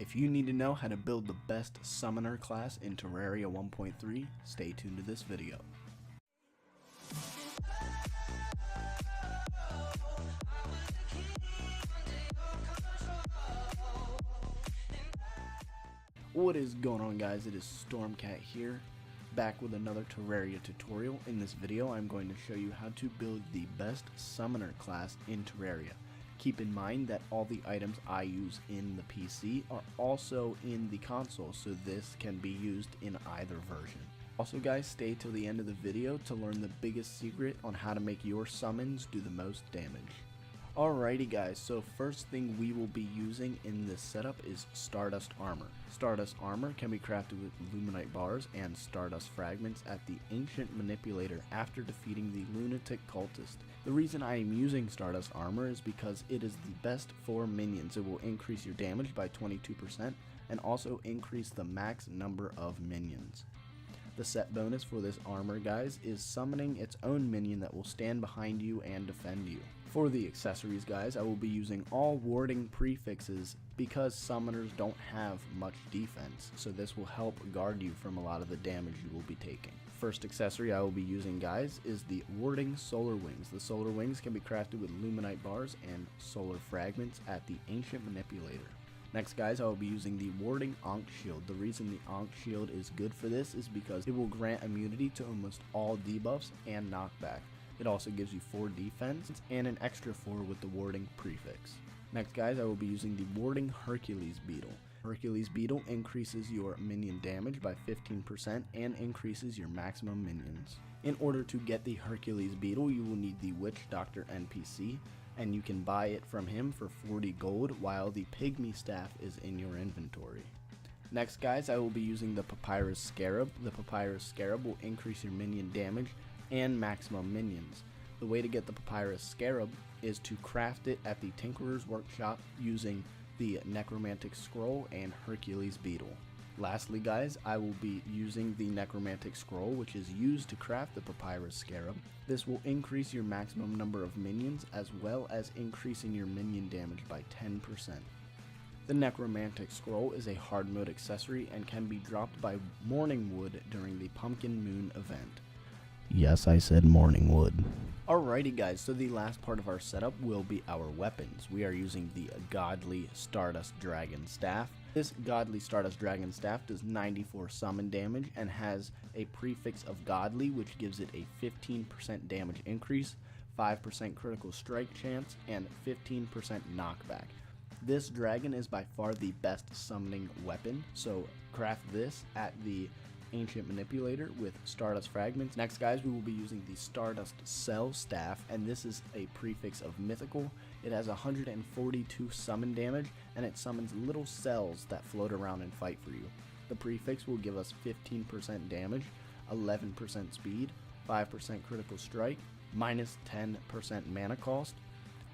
If you need to know how to build the best summoner class in Terraria 1.3, stay tuned to this video. What is going on, guys? It is Stormcat here, back with another Terraria tutorial. In this video I'm going to show you how to build the best summoner class in Terraria. Keep in mind that all the items I use in the PC are also in the console, so this can be used in either version. Also guys, stay till the end of the video to learn the biggest secret on how to make your summons do the most damage. Alrighty guys, so first thing we will be using in this setup is Stardust Armor. Stardust Armor can be crafted with Luminite bars and Stardust fragments at the Ancient Manipulator after defeating the Lunatic Cultist. The reason I am using Stardust Armor is because it is the best for minions. It will increase your damage by 22% and also increase the max number of minions. The set bonus for this armor, guys, is summoning its own minion that will stand behind you and defend you. For the accessories, guys, I will be using all warding prefixes because summoners don't have much defense, so this will help guard you from a lot of the damage you will be taking. First accessory I will be using, guys, is the warding solar wings. The solar wings can be crafted with luminite bars and solar fragments at the Ancient Manipulator. Next, guys, I will be using the warding Ankh shield. The reason the Ankh shield is good for this is because it will grant immunity to almost all debuffs and knockback. It also gives you 4 defense and an extra 4 with the warding prefix. Next, guys, I will be using the warding Hercules beetle. Hercules beetle increases your minion damage by 15% and increases your maximum minions. In order to get the Hercules beetle, you will need the Witch Doctor NPC, and you can buy it from him for 40 gold while the pygmy staff is in your inventory. Next, guys, I will be using the Papyrus Scarab. The Papyrus Scarab will increase your minion damage and maximum minions. The way to get the Papyrus Scarab is to craft it at the Tinkerer's Workshop using the Necromantic Scroll and Hercules Beetle. Lastly, guys, I will be using the Necromantic Scroll, which is used to craft the Papyrus Scarab. This will increase your maximum number of minions as well as increasing your minion damage by 10%. The Necromantic Scroll is a hard mode accessory and can be dropped by Morning Wood during the Pumpkin Moon event. Yes, I said morning wood. Alrighty guys, so the last part of our setup will be our weapons. We are using the Godly Stardust Dragon Staff. This Godly Stardust Dragon Staff does 94 summon damage and has a prefix of Godly, which gives it a 15% damage increase, 5% critical strike chance, and 15% knockback. This dragon is by far the best summoning weapon, so craft this at the Ancient Manipulator with Stardust fragments. Next, guys, we will be using the Stardust Cell Staff, and this is a prefix of Mythical. It has 142 summon damage, and it summons little cells that float around and fight for you. The prefix will give us 15% damage, 11% speed, 5% critical strike, minus 10% mana cost,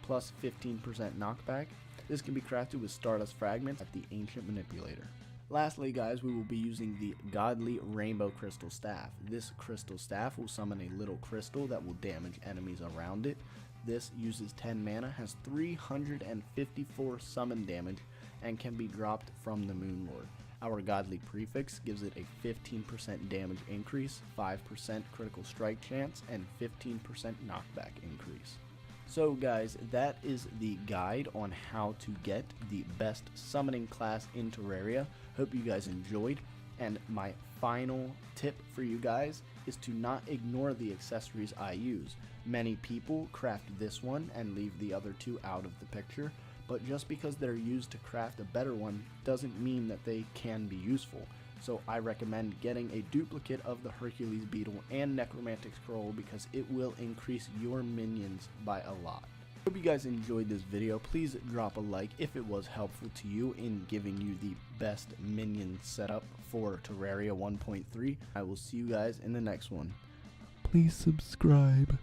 plus 15% knockback. This can be crafted with Stardust fragments at the Ancient Manipulator. Lastly, guys, we will be using the Godly Rainbow Crystal Staff. This crystal staff will summon a little crystal that will damage enemies around it. This uses 10 mana, has 354 summon damage, and can be dropped from the Moon Lord. Our Godly prefix gives it a 15% damage increase, 5% critical strike chance, and 15% knockback increase. So guys, that is the guide on how to get the best summoning class in Terraria. Hope you guys enjoyed, and my final tip for you guys is to not ignore the accessories I use. Many people craft this one and leave the other two out of the picture, but just because they're used to craft a better one doesn't mean that they can be useful. So I recommend getting a duplicate of the Hercules Beetle and Necromantic Scroll because it will increase your minions by a lot. Hope you guys enjoyed this video. Please drop a like if it was helpful to you in giving you the best minion setup for Terraria 1.3. I will see you guys in the next one. Please subscribe.